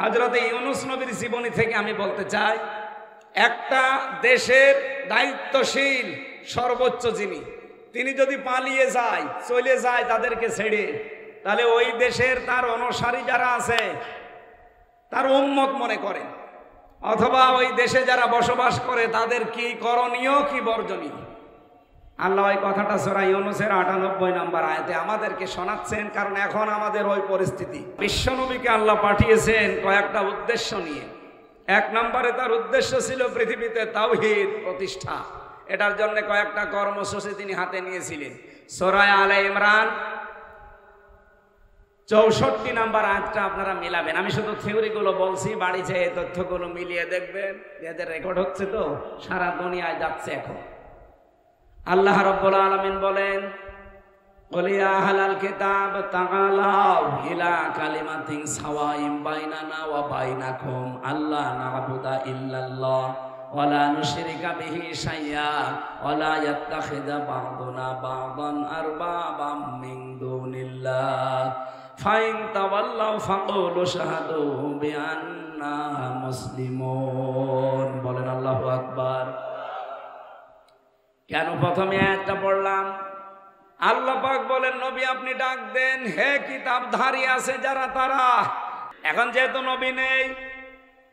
হযরত ইউনূস নবীর জীবনী থেকে আমি বলতে চাই, একটা দেশের দায়িত্বশীল সর্বোচ্চ যিনি, তিনি যদি পালিয়ে যায়, চলে যায় তাদেরকে ছেড়ে, তাহলে ওই দেশের তার অনুসারী যারা আছে তার উম্মত মনে করেন, অথবা ওই দেশে যারা বসবাস করে তাদের কি করণীয় কি বর্জনীয়। আল্লাহ ওই কথাটা সূরা ইউনূসের ৯৮ নম্বর আয়াতে আমাদেরকে শোনাচ্ছেন, কারণ এখন আমাদের ওই পরিস্থিতি। বিশ্বনবীকে আল্লাহ পাঠিয়েছেন কয়েকটা উদ্দেশ্য নিয়ে। এক নম্বরে তার উদ্দেশ্য ছিল পৃথিবীতে তাওহীদ প্রতিষ্ঠা। এটার জন্য কয়েকটা কর্মসূচি তিনি হাতে নিয়েছিলেন। সূরা আলে ইমরান ৬৪ নম্বর আয়াতটা আপনারা মিলাবেন। আমি শুধু থিওরিগুলো বলছি, বাড়ি যেয়ে এই তথ্যগুলো মিলিয়ে দেখবেন। এদের রেকর্ড হচ্ছে তো, সারা দুনিয়ায় যাচ্ছে এখন। আল্লাহ রাব্বুল আলামিন বলেন, কুল ইয়া আহলাল কিতাব তাআলাউ ইলা কালিমাতিন সাওয়াইন বাইনানা ওয়া বাইনাকুম আল্লা না'বুদা ইল্লাল্লাহ ওয়া লা নুশরিকা বিহি শাইয়্যা ওয়া লা ইয়াত্তাখিযা বা'দুনা বা'দান আরবাবাম মিন দুনিল্লাহ ফাইন তাওয়াল্লাউ ফাকুলু শাহাদু বিআন্না মুসলিমুন। বলেন আল্লাহু আকবার। কেন প্রথমে একটা পড়লাম? আল্লাহ পাক বলেন, নবী আপনি ডাক দেন, হে কিতাবধারী আছে যারা তারা। এখন যেহেতু নবী নেই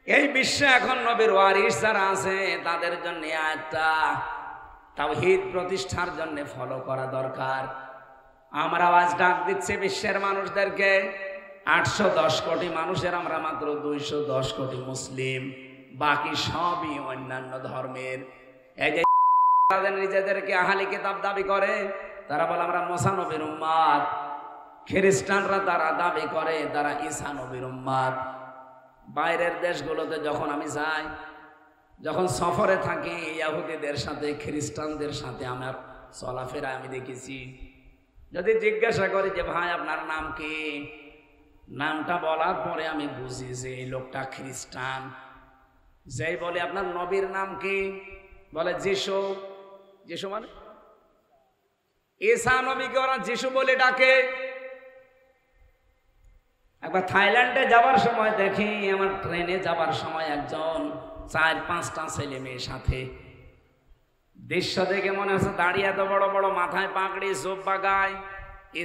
এই বিশ্বে, এখন নবীর ওয়ারিস যারা আছে তাদের জন্য আয়াতটা তাওহীদ প্রতিষ্ঠার জন্য ফলো করা দরকার। আমরা আজ ডাক দিচ্ছি বিশ্বের মানুষদেরকে। ৮১০ কোটি মানুষের আমরা মাত্র ২১০ কোটি মুসলিম, বাকি সবই অন্যান্য ধর্মের। এই যে তাদের নিজেদেরকে আহলে কিতাব দাবি করে, তারা বলে আমরা মুসা নবীর উম্মত। খ্রিস্টানরা তারা দাবি করে তারা ঈসা নবীর উম্মত। বাইরের দেশগুলোতে যখন আমি যাই, যখন সফরে থাকি, ইহুদিদের সাথে খ্রিস্টানদের সাথে আমার চলাফেরা আমি দেখেছি। যদি জিজ্ঞাসা করি যে ভাই আপনার নাম কি, নামটা বলার পরে আমি বুঝি যে এই লোকটা খ্রিস্টান। যেই বলে আপনার নবীর নাম কি, বলে যিশু। যিশু মানে ঈসা নবীকে ওরা যিশু বলে ডাকে। একবার থাইল্যান্ডে যাবার সময় দেখি, আমার ট্রেনে যাবার সময় একজন ৪-৫টা ছেলে মেয়ের সাথে। দৃশ্য দেখে মনে হচ্ছে দাঁড়িয়ে এত বড় বড়, মাথায় পাগড়ি, জোব্বা গায়,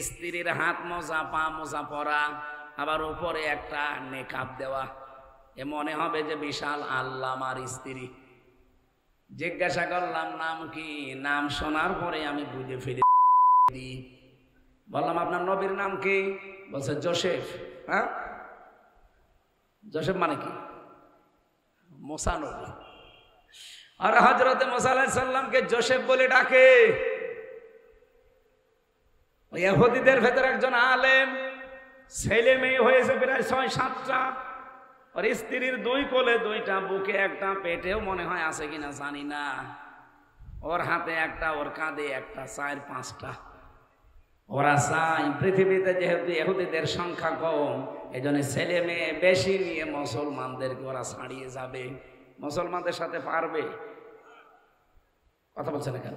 স্ত্রীর হাত মোজা পা মোজা পরা, আবার উপরে একটা নেকাব দেওয়া। এ মনে হবে যে বিশাল আল্লামার স্ত্রী। জিজ্ঞাসা করলাম নাম কি, নাম শোনার পরে আমি বুঝে ফেলি। বললাম আপনার নবীর নাম কি, বলছে জোসেফ। হ্যাঁ, জোসেফ মানে কি? মুসা নবী। আর হযরতে মুসা আলাইহিস সালামকে জোসেফ বলে ডাকে। ওই ইহুদিদের ভেতর একজন আলেম, ছেলে মেয়ে হয়েছে প্রায় ৬-৭টা। ওর স্ত্রীর ২ কোলে ২টা, বুকে একটা, পেটেও মনে হয় আছে কিনা জানি না। ওর হাতে একটা, ওর কাঁধে একটা, ৪-৫টা। ওরা চাই পৃথিবীতে যেহেতু ইহুদিদের সংখ্যা কম, এই জন্য ছেলে মেয়ে বেশি নিয়ে মুসলমানদেরকে ওরা ছাড়িয়ে যাবে। মুসলমানদের সাথে পারবে? কথা বলছে না কেন?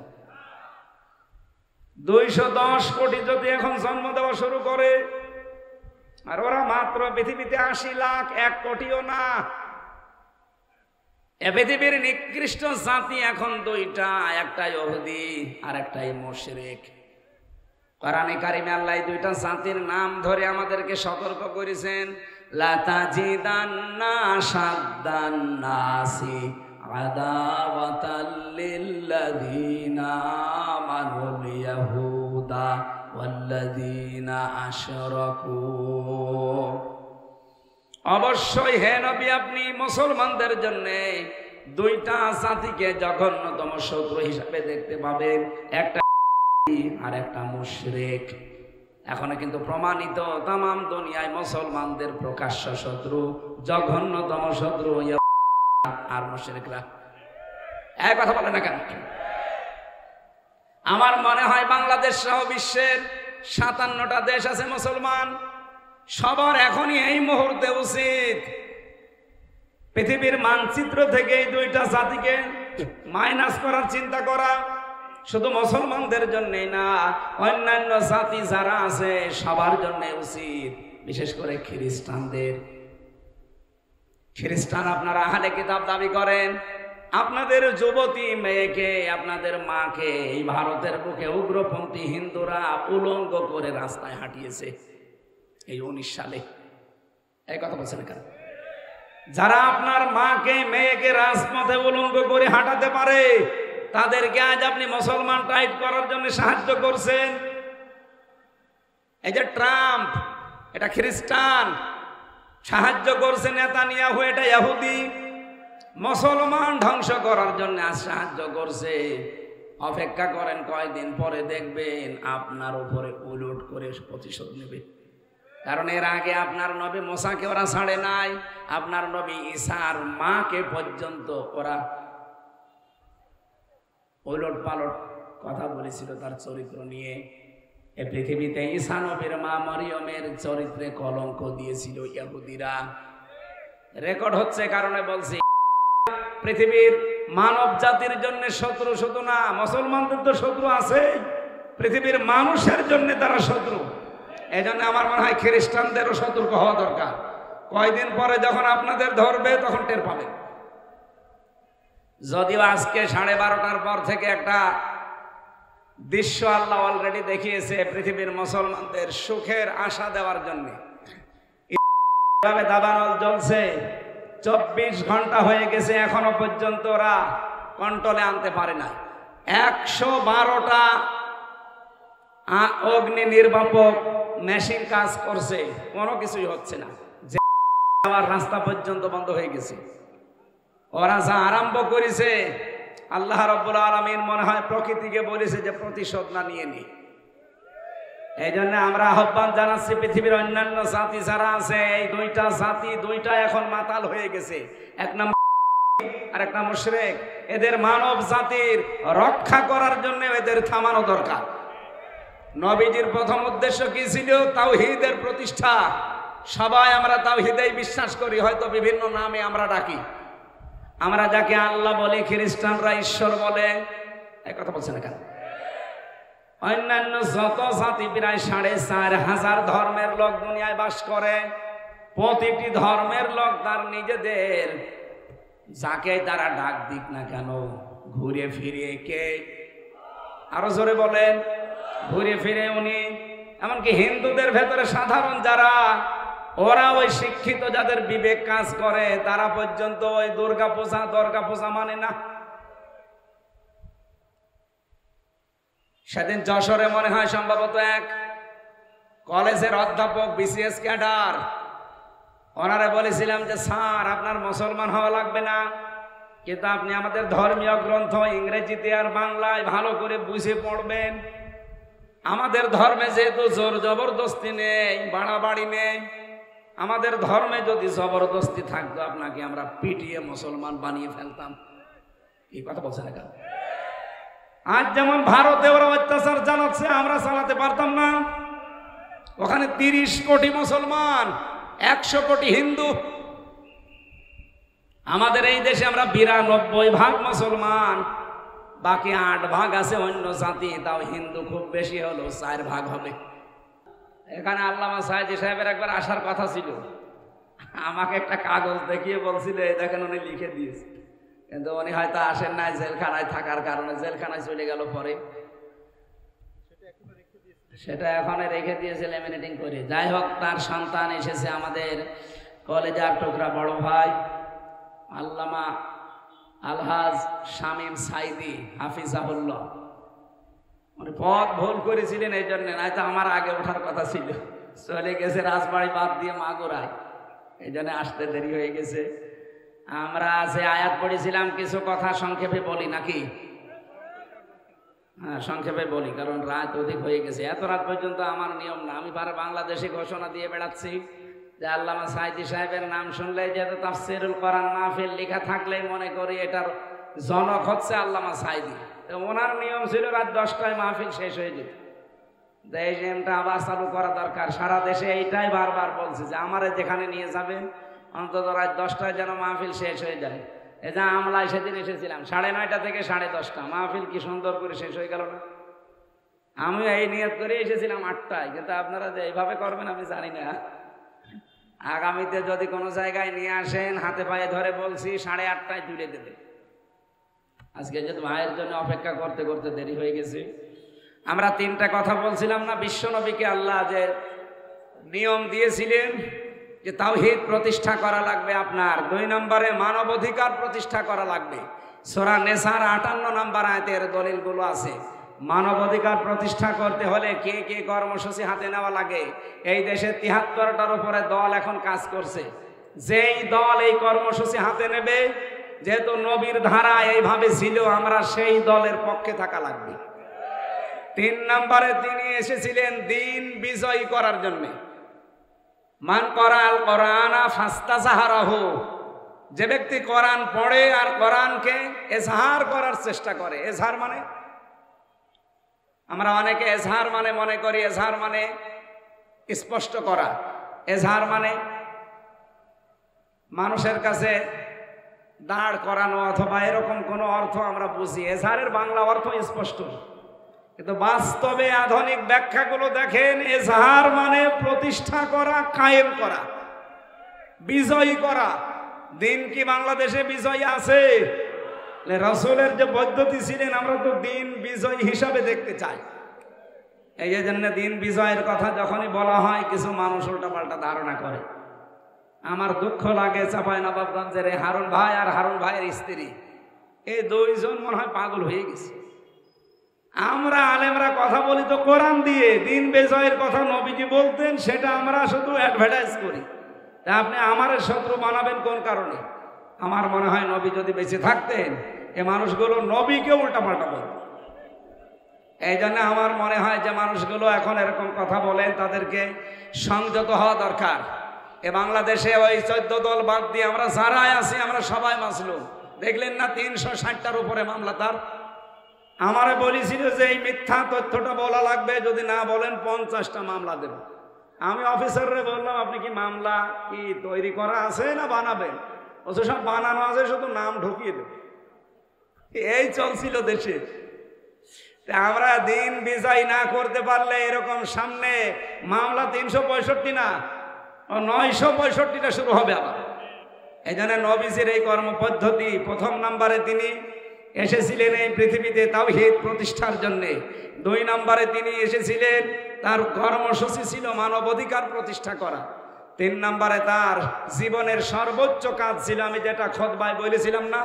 ২১০ কোটি যদি এখন জন্ম দেওয়া শুরু করে, আর ওরা মাত্র পৃথিবীতে ৮০ লাখ, ১ কোটিও না। এ পৃথিবীর নিকৃষ্ট জাতি এখন ২টা, একটা ইহুদি আর একটাই মুশরিক। কোরআনে কারিমে আল্লাহ ২টা জাতির নাম ধরে আমাদেরকে সতর্ক করেছেন, লা তাজিদান্না আশাদ্দান নাসি আদাওয়াতাল লিল্লাযিনা আমানুল ইয়াহুদা ওয়াল্লাযিনা আশরাকু। অবশ্যই হে নবী আপনি মুসলমানদের জন্য ২টা জাতিকে জঘন্যতম শত্রু হিসাবে দেখতে পাবেন, একটা আর একটা মুশরিক। এখনো কিন্তু প্রমাণিত তামাম দুনিয়ায় মুসলমানদের প্রকাশ্য শত্রু, জঘন্যতম শত্রু আর মুশরিকরা। এই কথা বলে না কেন? আমার মনে হয় বাংলাদেশ সহ বিশ্বের ৫৭টা দেশ আছে মুসলমান, সবার এখনই এই মুহূর্তে উচিত পৃথিবীর মানচিত্র থেকে এই ২টা জাতিকে মাইনাস করার চিন্তা করা। শুধু মুসলমানদের জন্যই না, অন্যান্য জাতি যারা আছে সবার জন্য উচিত, বিশেষ করে খ্রিস্টানদের। খ্রিস্টান আপনারা আহলে কিতাব দাবি করেন, আপনাদের যুবতী মেয়েকে, আপনাদের মাকে এই ভারতের বুকে উগ্রপন্থী হিন্দুরা উলঙ্গ করে রাস্তায় হাঁটিয়েছে এই 19 সালে। এই কথা বলছেন কেন? যারা আপনার মাকে মেয়েকে রাজপথে উলঙ্গ করে হাঁটাতে পারে তাদেরকে আজ আপনি মুসলমান টাইট করার জন্য সাহায্য করছেন। এই যে ট্রাম্প, এটা খ্রিস্টান, সাহায্য করছে নেতানিয়াহু, এটা ইহুদি। মুসলমান ধ্বংস করার জন্য আজ সাহায্য করছে। অপেক্ষা করেন, কয়দিন পরে দেখবেন আপনার উপরে উলট করে প্রতিশোধ নেবে। কারণ এর আগে আপনার নবী মুসাকে ওরা ছাড়ে নাই, আপনার নবী ঈসার মাকে পর্যন্ত ওরা উলট পালট কথা বলেছিল তার চরিত্র নিয়ে। এই পৃথিবীতে ঈসা নবীর মা মরিয়মের চরিত্রে কলঙ্ক দিয়েছিল ইহুদিরা। রেকর্ড হচ্ছে কারণে বলছি, পৃথিবীর মানব জাতির জন্য শত্রু শুধু না, মুসলমানদের তো শত্রু আছে, পৃথিবীর মানুষের জন্য তারা শত্রু। এই জন্য আমার মনে হয় খ্রিস্টানদেরও সতর্ক হওয়া দরকার। কয়দিন পরে যখন আপনাদের ধরবে তখন টের পাবেন। যদিও আজকে 12:30টার পর থেকে একটা দৃশ্য আল্লাহ অলরেডি দেখিয়েছে পৃথিবীর মুসলমানদের সুখের আশা দেওয়ার জন্য। এইভাবে দাবানল জ্বলছে, 24 ঘন্টা হয়ে গেছে, এখনো পর্যন্ত ওরা কন্ট্রোলে আনতে পারে না। 112টা অগ্নি নির্বাপক মেশিন কাজ করছে, কোনো কিছুই হচ্ছে না। যে রাস্তা পর্যন্ত বন্ধ হয়ে গেছে। ওরা যা আরম্ভ করেছে, আল্লাহ রাব্বুল আলামিন মনে হয় প্রকৃতিকে বলেছে যে প্রতিশোধ না নিয়ে নি। এই জন্য আমরা আহ্বান জানাচ্ছি পৃথিবীর অন্যান্য জাতি যারা আছে, এই দুইটা জাতি দুইটা এখন মাতাল হয়ে গেছে, এক নম্বর আর একটা মুশরিক। এদের মানব জাতির রক্ষা করার জন্য এদের থামানো দরকার। নবীজির প্রথম উদ্দেশ্য কি ছিল? তাওহীদের প্রতিষ্ঠা। সবাই আমরা তাওহীদেই বিশ্বাস করি, হয়তো বিভিন্ন নামে আমরা ডাকি। আমরা যাকে আল্লাহ বলি, খ্রিস্টানরা ঈশ্বর বলে। এই কথা বলছে না কেন? অন্যান্য যত জাতি, প্রায় 4500 ধর্মের লোক দুনিয়ায় বাস করে। প্রতিটি ধর্মের লোক তার নিজেদের যাকে তারা ডাক দিক না কেন, ঘুরে ফিরে কে, আরো জোরে বলেন, ঘুরে ফিরে উনি। এমনকি হিন্দুদের ভেতরে সাধারণ যারা, ওরা ওই শিক্ষিত যাদের বিবেক কাজ করে, তারা পর্যন্ত ওই দুর্গা পূজা মানে না। সেদিন যশোরে মনে হয় সম্ভবত এক কলেজের অধ্যাপক, বিসিএস ক্যাডার, ওনারে বলেছিলাম যে স্যার আপনার মুসলমান হওয়া লাগবে না, কিন্তু আপনি আমাদের ধর্মীয় গ্রন্থ ইংরেজিতে আর বাংলায় ভালো করে বুঝে পড়বেন। আমাদের ধর্মে যেহেতু জোর জবরদস্তি নেই, বাড়াবাড়ি নেই, আমাদের ধর্মে যদি জবরদস্তি থাকতো আপনাকে আমরা পিটিয়ে মুসলমান বানিয়ে ফেলতাম। এই কথা বলছে না কেন? আজ যেমন ভারতে ওরা অত্যাচার চালাচ্ছে, আমরা চালাতে পারতাম না? ওখানে 30 কোটি মুসলমান, 100 কোটি হিন্দু। আমাদের এই দেশে আমরা 92% মুসলমান, বাকি 8% আছে অন্য জাতি, তাও হিন্দু খুব বেশি হলো 4% হবে। এখানে আল্লামা সাইদি সাহেবের একবার আসার কথা ছিল, আমাকে একটা কাগজ দেখিয়ে বলছিল এই দেখেন উনি লিখে দিয়েছে, কিন্তু উনি হয়তো আসেন নাই, জেলখানায় থাকার কারণে জেলখানায় চলে গেল। পরে সেটা এখন রেখে দিয়েছে লেমিনেটিং করে। যাই হোক, তার সন্তান এসেছে, আমাদের কলেজার টুকরা বড় ভাই আল্লামা আলহাজ শামীম সাইদি হাফিজাহুল্লাহ। উনি পথ ভুল করেছিলেন, এই জন্য, নয়তো আমার আগে ওঠার কথা ছিল, চলে গেছে রাজবাড়ি বাদ দিয়ে মাগুরায়, এই জন্য আসতে দেরি হয়ে গেছে। আমরা যে আয়াত পড়েছিলাম, কিছু কথা সংক্ষেপে বলি নাকি? হ্যাঁ, সংক্ষেপে বলি, কারণ রাত অধিক হয়ে গেছে। এত রাত পর্যন্ত আমার নিয়ম না। আমি বাংলাদেশে ঘোষণা দিয়ে বেড়াচ্ছি যে আল্লামা সাইদি সাহেবের নাম শুনলে, যেহেতু তাফসিরুল কোরআন মাহফিল লেখা থাকলে মনে করি এটার জনক হচ্ছে আল্লামা সাইদি। তো ওনার নিয়ম ছিল রাত 10টায় মাহফিল শেষ হয়ে যেত। এই নিয়মটা আবার চালু করা দরকার। সারা দেশে এইটাই বারবার বলছে যে আমারে যেখানে নিয়ে যাবেন অন্তত রাত 10টায় যেন মাহফিল শেষ হয়ে যায়। এই যে আমলায় সেদিন এসেছিলাম 9:30 থেকে 10:30, মাহফিল কি সুন্দর করে শেষ হয়ে গেল না? আমি এই নিয়ত করে এসেছিলাম 8টায়, কিন্তু আপনারা যে এইভাবে করবেন আমি জানি না। আগামীতে যদি কোনো জায়গায় নিয়ে আসেন, হাতে পায়ে ধরে বলছি 8:30টায় তুলে দেবে। আজকে যদি ভাইয়ের জন্য অপেক্ষা করতে করতে দেরি হয়ে গেছে। আমরা 3টা কথা বলছিলাম না, বিশ্বনবীকে আল্লাহ যে নিয়ম দিয়েছিলেন যে তাওহীদ প্রতিষ্ঠা করা লাগবে আপনার, 2 নম্বরে মানবাধিকার প্রতিষ্ঠা করা লাগবে। সূরা নেসার 58 নম্বর আয়াতের দলিলগুলো আছে। মানবাধিকার প্রতিষ্ঠা করতে হলে কে কে কর্মসূচি হাতে নেওয়া লাগে। এই দেশে 73টার উপরে দল এখন কাজ করছে। যেই দল এই কর্মসূচি হাতে নেবে, যেহেতু নবীর ধারা এইভাবে ছিল, আমরা সেই দলের পক্ষে থাকা লাগবে। 3 নম্বরে তিনি এসেছিলেন দিন বিজয়ী করার জন্য। মান করাল কোরআনা ফাস্তাজাহারাহু, যে ব্যক্তি কোরআন পড়ে আর কোরআনকে এজহার করার চেষ্টা করে। এজহার মানে, আমরা অনেকে এজহার মানে মনে করি এজহার মানে স্পষ্ট করা। এজহার মানে মানুষের কাছে দাঁড় করানো অথবা এরকম কোনো অর্থ আমরা বুঝি। এজহারের বাংলা অর্থ স্পষ্ট, কিন্তু বাস্তবে আধুনিক ব্যাখ্যাগুলো দেখেন, এজহার মানে প্রতিষ্ঠা করা, কায়েম করা, বিজয়ী করা। দিন কি বাংলাদেশে বিজয়ী আছে? রাসূলের যে পদ্ধতি ছিলেন, আমরা তো দিন বিজয়ী হিসাবে দেখতে চাই। এই জন্য দিন বিজয়ের কথা যখনই বলা হয়, কিছু মানুষ উল্টাপাল্টা ধারণা করে। আমার দুঃখ লাগে, চাঁপাইনবাবগঞ্জের হারুন ভাই আর হারুন ভাইয়ের স্ত্রী, এই 2 জন মনে হয় পাগল হয়ে গেছে। আমরা আলেমরা কথা বলি তো কোরআন দিয়ে, দিন বিজয়ের কথা নবীজি বলতেন, সেটা আমরা শুধু অ্যাডভার্টাইজ করি। তা আপনি আমার শত্রু বানাবেন কোন কারণে? আমার মনে হয় নবী যদি বেঁচে থাকতেন, এ মানুষগুলো নবীকে উল্টাপাল্টা বলত। এই জন্য আমার মনে হয় যে মানুষগুলো এখন এরকম কথা বলেন, তাদেরকে সংযত হওয়া দরকার। এ বাংলাদেশে ওই 14 দল বাদ দিয়ে আমরা যারাই আছি, আমরা সবাই মাসলুম। দেখলেন না 360টার উপরে মামলা তার। আমারে বলেছিল যে এই মিথ্যা তথ্যটা বলা লাগবে, যদি না বলেন 50টা মামলা দেব। আমি অফিসাররে বললাম, আপনি কি মামলা কি তৈরি করা আছে না বানাবেন? অথচ সব বানানো আছে, শুধু নাম ঢুকিয়ে দেবে। এই চলছিল দেশে। আমরা দিন বিজয় না করতে পারলে এরকম সামনে মামলা 365 না, 965টা শুরু হবে আবার। এই জন্য নবীজির এই কর্মপদ্ধতি, 1 নম্বরে তিনি এসেছিলেন এই পৃথিবীতে তাওহীদ প্রতিষ্ঠার জন্যে। 2 নম্বরে তিনি এসেছিলেন, তার কর্মসূচি ছিল মানবাধিকার প্রতিষ্ঠা করা। 3 নম্বরে তার জীবনের সর্বোচ্চ কাজ ছিল, আমি যেটা খুতবায় বলেছিলাম না,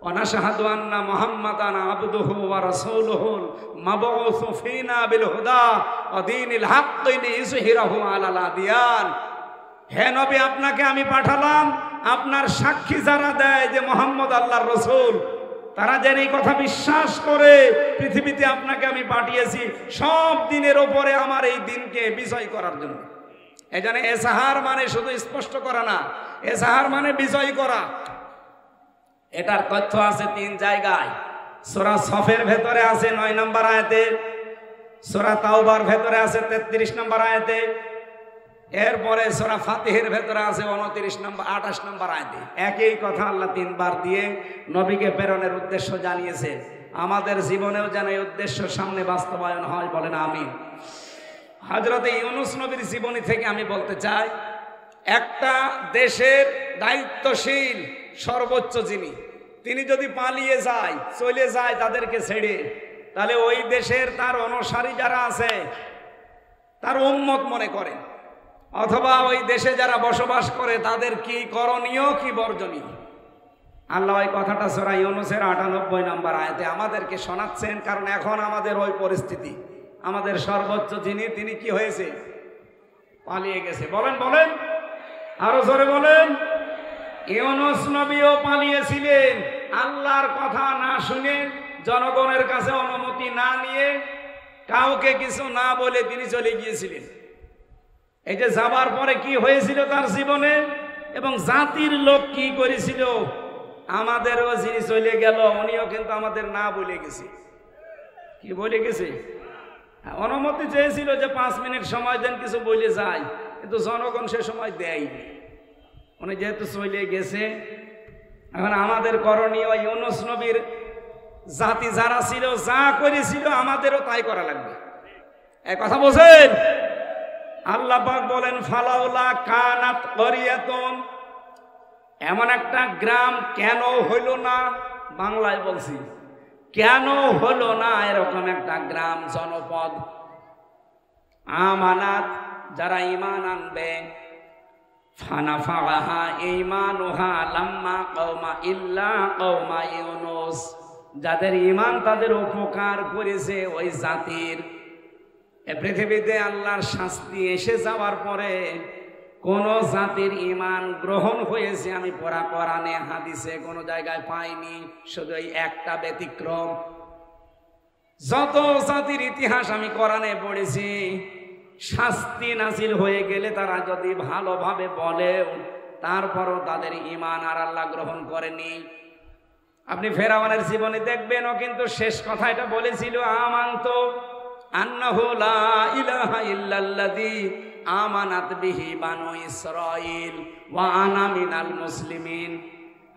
ওয়ানাশহাদু আন্না মুহাম্মাদান আবদুহু ওয়া রাসূলুহুল মাবউসু ফিনা বিল হুদা ওয়া দীনিল হাক্কি লিইয়ুযহিরাহু আলাল আদিয়ান। হে নবী, আপনাকে আমি পাঠালাম, আপনার সাক্ষী যারা দেয় যে মুহাম্মদ আল্লাহর রাসূল, তারা যেন এই কথা বিশ্বাস করে পৃথিবীতে আপনাকে আমি পাঠিয়েছি সব দিনের ওপরে আমার এই দিনকে বিজয় করার জন্য। এই জন্য এজহার মানে শুধু স্পষ্ট করা না, এজহার মানে বিজয় করা। এটার তথ্য আছে 3 জায়গায়। সূরা সফের ভেতরে আছে 9 নম্বর আয়াতে, সূরা তাওবার ভেতরে আছে 33 নম্বর আয়াতে, এরপরে সূরা ফাতিহের ভেতরে আছে 28 নম্বর আয়াতে। একই কথা আল্লাহ 3 বার দিয়ে নবীকে প্রেরণের উদ্দেশ্য জানিয়েছে। আমাদের জীবনেও যেন এই উদ্দেশ্য সামনে বাস্তবায়ন হয়, বলেন আমিন। হযরত ইউনূস নবীর জীবনী থেকে আমি বলতে চাই, একটা দেশের দায়িত্বশীল সর্বোচ্চ যিনি, তিনি যদি পালিয়ে যায়, চলে যায় তাদেরকে ছেড়ে, তাহলে ওই দেশের তার অনুসারী যারা আছে তার উম্মত মনে করে, অথবা ওই দেশে যারা বসবাস করে তাদের কি করণীয় কি বর্জনীয়। আল্লাহ ওই কথাটা সূরা ইউনূসের 98 নম্বর আয়াতে আমাদেরকে শোনাচ্ছেন, কারণ এখন আমাদের ওই পরিস্থিতি। আমাদের সর্বোচ্চ যিনি, তিনি কি হয়েছে? পালিয়ে গেছে। বলেন বলেন, আরো জোরে বলেন। ইউনূস নবীও পালিয়েছিলেন, আল্লাহর কথা না শুনে, জনগণের কাছে অনুমতি না নিয়ে, কাউকে কিছু না বলে তিনি চলে গিয়েছিলেন। এই যে যাবার পরে কি হয়েছিল তার জীবনে, এবং জাতির লোক কি করেছিল, আমাদেরও যিনি চলে গেল উনিও কিন্তু আমাদের না বলে গেছে। কি বলে গেছে? অনুমতি চেয়েছিল যে 5 মিনিট সময় দেন, কিছু বলে যায়, কিন্তু জনগণ সে সময় দেয়নি। উনি যেহেতু চলে গেছে, এখন আমাদের করণীয় ইউনূস নবীর জাতি যারা ছিল, যা করেছিল আমাদেরও তাই করা লাগবে। এক কথা বোঝেন? আল্লাহ পাক বলেন ফালাউলা কানাত করিয়াতুন, এমন একটা গ্রাম কেন হইল না, বাংলায় বলছি কেন হলো না এরকম একটা গ্রাম জনপদ, আমানাত যারা ঈমান আনবে, ফানাফাহা ঈমানুহা লাম্মা কওমা ইল্লা কওমা ইউনুস, যাদের ঈমান তাদের উপকার করেছে ওই জাতির। এ পৃথিবীতে আল্লাহর শাস্তি এসে যাওয়ার পরে কোন জাতির ঈমান গ্রহণ হয়েছে আমি পড়া কোরআনে হাদিসে কোন জায়গায় পাইনি, শুধু এই একটা ব্যতিক্রম। যত জাতির ইতিহাস আমি কোরআনে পড়েছি, শাস্তি নাজিল হয়ে গেলে তারা যদি ভালোভাবে বলে তারপরও তাদের ঈমান আর আল্লাহ গ্রহণ করেনি। আপনি ফেরাউনের জীবনে দেখবেন, ও কিন্তু শেষ কথা এটা বলেছিল, আমানতু আন্নাহু লা ইলাহা ইল্লাল্লাযী আমানাত বিহি বানু ইসরাঈল ওয়া আনা মিনাল মুসলিমিন,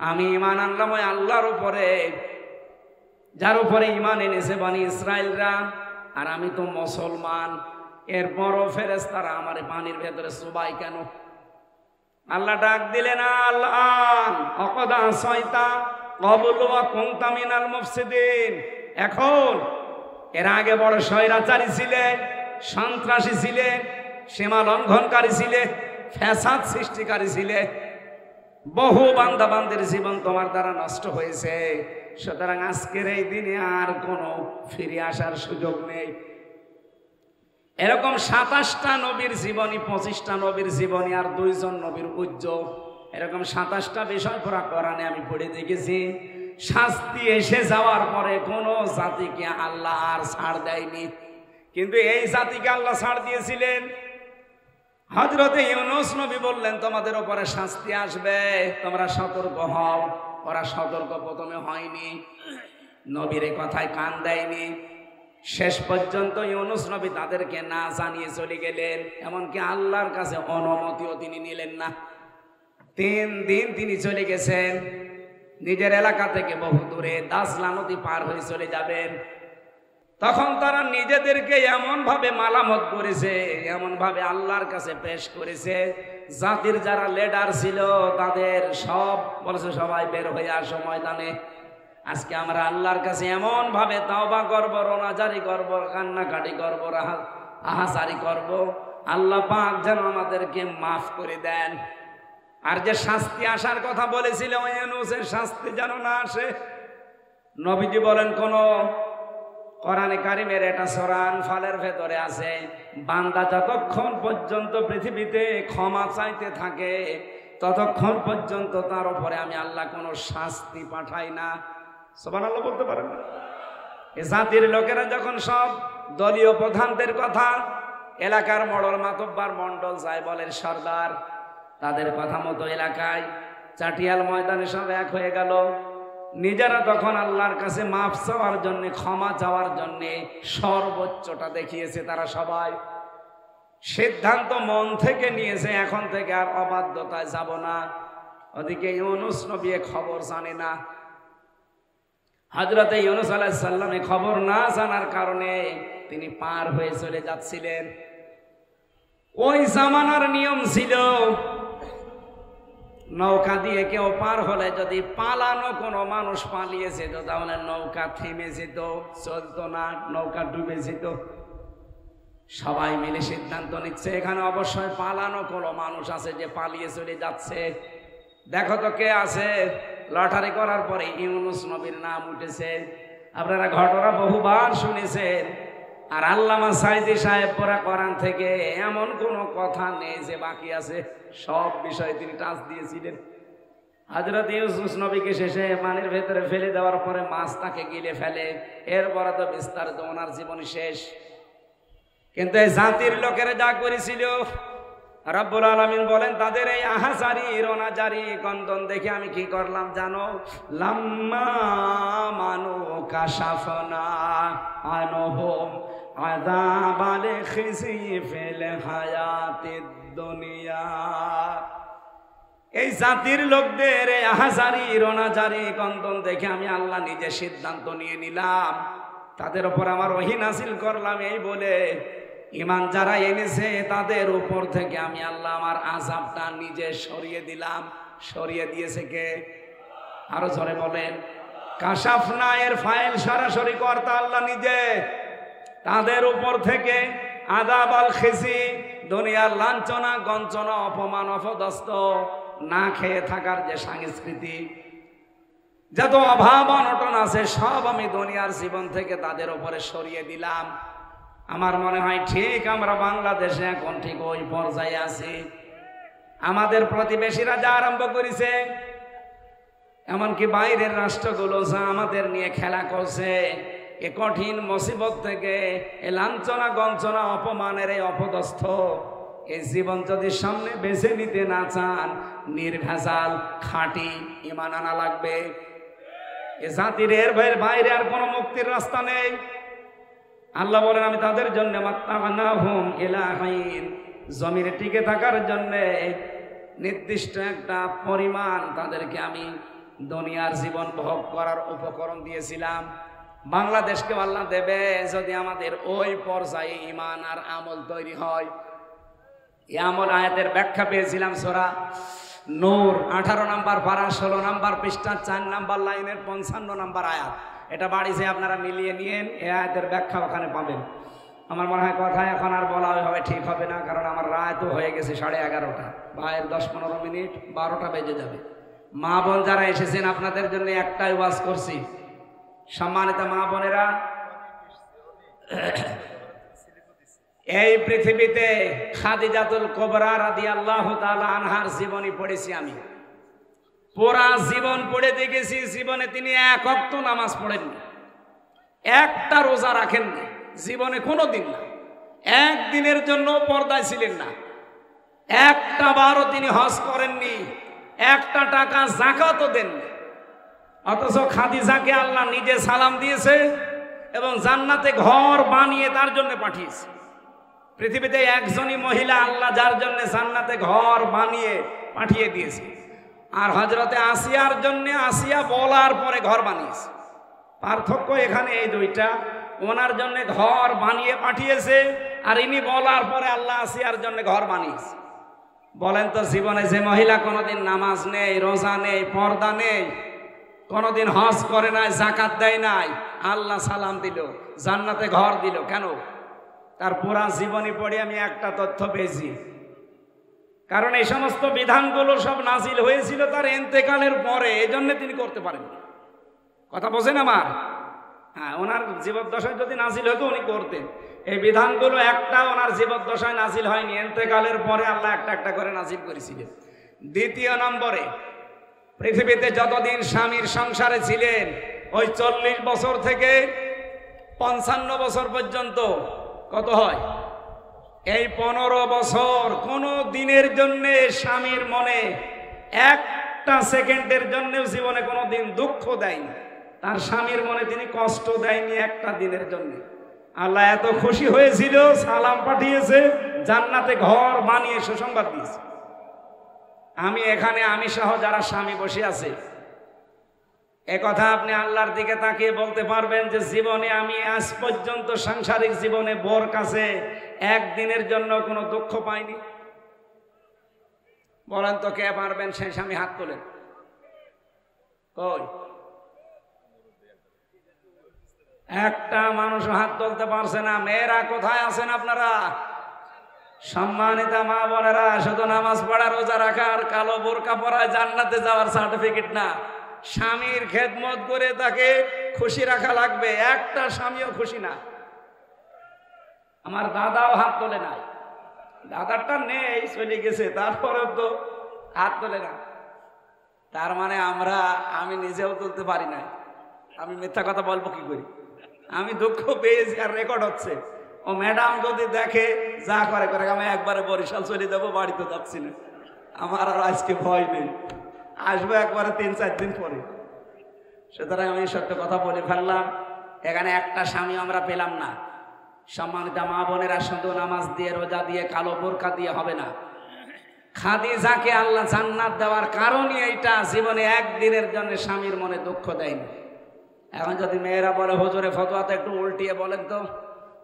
আমি ঈমান আনলাম ওই আল্লাহর উপরে যার উপরে ঈমান এনেছে বনি ইসরাইলরা, আর আমি তো মুসলমান। এরপরও ফেরেশতারা আমার পানির ভেতরে চুবাই কেন? আল্লাহ ডাক দিলেন, আল্লাহ অকদা সয়তা কবলু ওয়া কুনতা মিনাল মুফসিদিন, এখন এর আগে বড় স্বৈরাচারী ছিলে, সন্ত্রাসী ছিলে, সীমা লঙ্ঘনকারী ছিলে, ফ্যাসাদ সৃষ্টিকারী ছিলে, বহু বান্দা বান্দির জীবন তোমার দ্বারা নষ্ট হয়েছে। সুতরাং আজকের এই দিনে আর কোনো ফিরে আসার সুযোগ নেই। এরকম 27টা নবীর জীবনী, 25টা নবীর জীবনী আর 2 জন নবীর উজ্জ্বল, এরকম 27টা বিষয় পুরা কোরআনে আমি পড়ে দেখেছি। শাস্তি এসে যাওয়ার পরে কোন জাতিকে আল্লাহ আর ছাড় দেয়নি, কিন্তু এই জাতিকে আল্লাহ ছাড় দিয়েছিলেন। হযরতে ইউনূস নবী বললেন, তোমাদের উপরে শাস্তি আসবে, তোমরা সতর্ক হও। ওরা সতর্ক প্রথমে হয়নি, নবীর কথায় কান দেয়নি। শেষ পর্যন্ত ইউনূস নবী তাদেরকে না জানিয়ে চলে গেলেন, এমনকি আল্লাহর কাছে অনুমতিও তিনি নিলেন না। 3 দিন তিনি চলে গেছেন, নিজের এলাকা থেকে বহু দূরে দাজলা নদী পার হয়ে চলে যাবেন। তখন তারা নিজেদেরকে এমন ভাবে মালামত করেছে, এমন ভাবে আল্লাহর কাছে পেশ করেছে, জাতির যারা লিডার ছিল তাদের সব বলেছে, সবাই বের হয়ে আসো ময়দানে, আজকে আমরা আল্লাহর কাছে এমন ভাবে তাওবা করব, রোনাজারি করব, কান্নাকাটি করব, আহাজারি করব, আল্লাহ পাক যেন আমাদেরকে মাফ করে দেন। আর যে শাস্তি আসার কথা বলেছিল ইউনূসের শাস্তি যেন না আসে। নবীজি বলেন, কোন কোরআনে কারিমের এটা সূরা আনফালের ভেতরে আছে, বান্দা যতক্ষণ পর্যন্ত পৃথিবীতে ক্ষমা চাইতে থাকে ততক্ষণ পর্যন্ত তার উপরে আমি আল্লাহ কোনো শাস্তি পাঠাই না। সুবহানাল্লাহ বলতে পারেন না? এই জাতির লোকেরা যখন সব দলীয় প্রধানদের কথা, এলাকার মডল মাতব্বার মন্ডল যাই বলেন সর্দার, তাদের কথা মতো এলাকায় চাটিয়াল ময়দানে সব এক হয়ে গেল। নিজেরা তখন আল্লাহর কাছে মাফ চাওয়ার জন্য, ক্ষমা চাওয়ার জন্য সর্বোচ্চটা দেখিয়েছে। তারা সবাই সিদ্ধান্ত মন থেকে নিয়েছে, এখন থেকে আর অবাধ্যতায় যাব না। ওদিকে ইউনূস নবী খবর জানে না। হযরতে ইউনূস আলাইহিস সালামে খবর না জানার কারণে তিনি পার হয়ে চলে যাচ্ছিলেন। ওই জামানার নিয়ম ছিল, নৌকা দিয়ে কেউ পার হলে যদি পালানো কোনো মানুষ পালিয়ে যেত তাহলে নৌকা থেমে যেত, চলতো না, নৌকা ডুবে যেত। সবাই মিলে সিদ্ধান্ত নিচ্ছে, এখানে অবশ্যই পালানো কোনো মানুষ আছে যে পালিয়ে চলে যাচ্ছে, দেখো তো কে আছে। লটারি করার পরে ইউনূস নবীর নাম উঠেছে। আপনারা ঘটনা বহুবার শুনেছেন। আর আল্লামা সাঈদী সাহেব পড়া কোরআন থেকে এমন কোনো কথা নেই যে বাকি আছে, সব বিষয়ে তিনি টাচ দিয়েছিলেন। হযরত ইউনূস নবীকে শেষে পানির ভেতরে ফেলে দেওয়ার পরে মাছ তাকে গিলে ফেলে, এরপরে তো বিস্তারিত ওনার জীবনী শেষ। কিন্তু এই জাতির লোকেরা যা করেছিল, রব্বুল আলামিন বলেন, তাদের এই আহাজারি রোনাজারি কন্দন দেখে আমি কি করলাম জানো? লাম্মা মানু কাশাফনা আনহুম আযাবাল খিজি ফিল হায়াতিদ দুনিয়া। এই জাতির লোকদের এই আহাজারি রোনাজারি কন্দন দেখে আমি আল্লাহ নিজে সিদ্ধান্ত নিয়ে নিলাম, তাদের উপর আমার ওহী নাযিল করলাম এই বলে ইমান যারা এনেছে তাদের উপর থেকে আমি আল্লাহ আমার আযাবটা নিজে সরিয়ে দিলাম। সরিয়ে দিয়েছে কে? আরো জোরে বলেন। কাশাফনা এর ফাইল সরাসরি কর্তা আল্লাহ নিজে। তাদের উপর থেকে আযাব আল খিজি, দুনিয়ার লাঞ্ছনা গঞ্চনা অপমান অপদস্থ না খেয়ে থাকার যে সংস্কৃতি, যত অভাব অনটন আছে সব আমি দুনিয়ার জীবন থেকে তাদের উপরে সরিয়ে দিলাম। আমার মনে হয় ঠিক আমরা বাংলাদেশে এখন ঠিক ওই পর্যায়ে আছি। আমাদের প্রতিবেশীরা যা আরম্ভ করেছে, এমনকি বাইরের রাষ্ট্রগুলো যা আমাদের নিয়ে খেলা করছে, এ কঠিন মুসিবত থেকে, এ লাঞ্ছনা গঞ্চনা অপমানের এই অপদস্থ এই জীবন যদি সামনে বেছে নিতে না চান, নির্ভেজাল খাঁটি ঈমান আনা লাগবে। এ জাতির এর বাইরে আর কোনো মুক্তির রাস্তা নেই। আল্লাহ বলেন আমি তাদের জন্য মাত্তানাহুম ইলাহিন, জমিনে টিকে থাকার জন্য নির্দিষ্ট একটা পরিমাণ তাদেরকে আমি দুনিয়ার জীবন ভোগ করার উপকরণ দিয়েছিলাম। বাংলাদেশকে আল্লাহ দেবে যদি আমাদের ওই পর্যায়ে ঈমান আর আমল তৈরি হয়। এই আমল আয়াতের ব্যাখ্যা পেয়েছিলাম সূরা নূর 18 নম্বর পারা 16 নম্বর পৃষ্ঠা 4 নম্বর লাইনের 55 নম্বর আয়াত। এটা বাড়িতে আপনারা মিলিয়ে নিয়েন, এই আয়াতের ব্যাখ্যা ওখানে পাবেন। আমার মনে হয় কথা এখন আর বলা হবে ঠিক হবে না, কারণ আমার রায় তো হয়ে গেছে 11:30। ভাইয়ের 10-15 মিনিট 12টা বেজে যাবে। মা বোন যারা এসেছেন আপনাদের জন্য একটাই ওয়াজ করছি। সম্মানিত মা বোনেরা, এই পৃথিবীতে খাদিজাতুল কুবরা রাদিয়াল্লাহু তাআলা আনহার জীবনী পড়েছি আমি। পুরা জীবন পড়ে দেখেছি, জীবনে তিনি এক ওয়াক্ত নামাজ পড়েননি, একটা রোজা রাখেননি, জীবনে কোনো দিন না, একদিনের জন্য পর্দায় ছিলেন না, একটা বারও তিনি হজ করেননি, একটা টাকা যাকাতও দেননি। অথচ খাদিজাকে আল্লাহ নিজে সালাম দিয়েছে এবং জান্নাতে ঘর বানিয়ে তার জন্য পাঠিয়েছে। পৃথিবীতে একজনই মহিলা আল্লাহ যার জন্য জান্নাতে ঘর বানিয়ে পাঠিয়ে দিয়েছে, আর হযরতে আসিয়ার জন্য আসিয়া বলার পরে ঘর বানিয়েছে। পার্থক্য এখানে এই দুইটা, ওনার জন্য ঘর বানিয়ে পাঠিয়েছে আর ইনি বলার পরে আল্লাহ আসিয়ার জন্য ঘর বানিয়েছে। বলেন তো, জীবনে যে মহিলা কোনোদিন নামাজ নেই, রোজা নেই, পর্দা নেই, কোনোদিন হজ করে নাই, যাকাত দেয় নাই, আল্লাহ সালাম দিল, জান্নাতে ঘর দিল, কেন? তার পুরা জীবনী পড়ে আমি একটা তথ্য পেয়েছি, কারণ এই সমস্ত বিধানগুলো সব নাজিল হয়েছিল তার ইন্তেকালের পরে, এই জন্য তিনি করতে পারেন। কথা বোঝেন আমার? হ্যাঁ, ওনার জীবদ্দশায় যদি নাজিল হতো উনি করতেন। এই বিধানগুলো একটা ওনার জীবদ্দশায় নাজিল হয়নি, ইন্তেকালের পরে আল্লাহ একটা একটা করে নাজিল করেছিলেন। দ্বিতীয় নম্বরে, পৃথিবীতে যতদিন স্বামীর সংসারে ছিলেন, ওই 40 বছর থেকে 55 বছর পর্যন্ত কত হয়? এই 15 বছর কোনো দিনের জন্য স্বামীর মনে একটা সেকেন্ডের জন্য জীবনে কোনো দিন দুঃখ দেয়নি, তার স্বামীর মনে তিনি কষ্ট দেয়নি একটা দিনের জন্য। আল্লাহ এত খুশি হয়েছিল, সালাম পাঠিয়েছে, জান্নাতে ঘর বানিয়ে সুসংবাদ দিয়েছে। আমি এখানে, আমি সহ যারা স্বামী বসে আছে, একথা আপনি আল্লাহর দিকে তাকিয়ে বলতে পারবেন যে জীবনে আমি আজ পর্যন্ত সাংসারিক জীবনে বোর কাছে একদিনের জন্য কোনো দুঃখ পাইনি? বলেন তো কে পারবেন? সেই স্বামী হাত তোলেন। কই একটা মানুষ হাত তুলতে পারছে না। মেয়েরা কোথায় আছেন আপনারা? সম্মানিতা মা বোনেরা, শুধু নামাজ পড়া, রোজা রাখা আর কালো বোরকা পরা জান্নাতে যাওয়ার সার্টিফিকেট না। স্বামীর খেদমত করে তাকে খুশি রাখা লাগবে। একটা স্বামীও খুশি না। আমার দাদাও হাত তোলে না, দাদারটা নেই, চলে গেছে, তারপরেও তো হাত তোলে না। তার মানে আমি নিজেও তুলতে পারি না। আমি মিথ্যা কথা বলবো কি করি? আমি দুঃখ পেয়েছি আর রেকর্ড হচ্ছে। ও ম্যাডাম যদি দেখে যা করে করে, আমি একবারে বরিশাল চলে যাবো, বাড়িতে যাচ্ছি না। আমার আর আজকে ভয় নেই, আসবো একবারে 3-4 দিন পরে। সুতরাং আমি সত্য কথা বলে ফেললাম, এখানে একটা স্বামী আমরা পেলাম না। সম্মানিত মা বোনেরা, শুধু নামাজ দিয়ে, রোজা দিয়ে, কালো বোরকা দিয়ে হবে না। খাদিজাকে আল্লাহ জান্নাত দেওয়ার কারণই এইটা, জীবনে একদিনের জন্য স্বামীর মনে দুঃখ দেয়নি। এখন যদি মেয়েরা বলে হুজুরে ফতোয়াতে একটু উল্টিয়ে বলেন তো,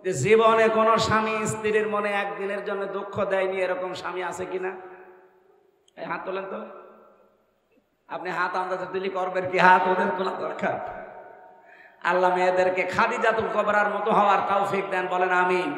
যে জীবনে কোনো স্বামী স্ত্রীর মনে একদিনের জন্য দুঃখ দেয়নি, এরকম স্বামী আছে কিনা? এই হাত তোলেন তো। আপনি হাত আন্দাজে তুলি করবেন কি? হাত ওদের তোলা দরকার। আল্লাহ মেয়েদেরকে খাদিজাতুল কুবরার মতো হওয়ার তৌফিক দেন, বলেন আমিন।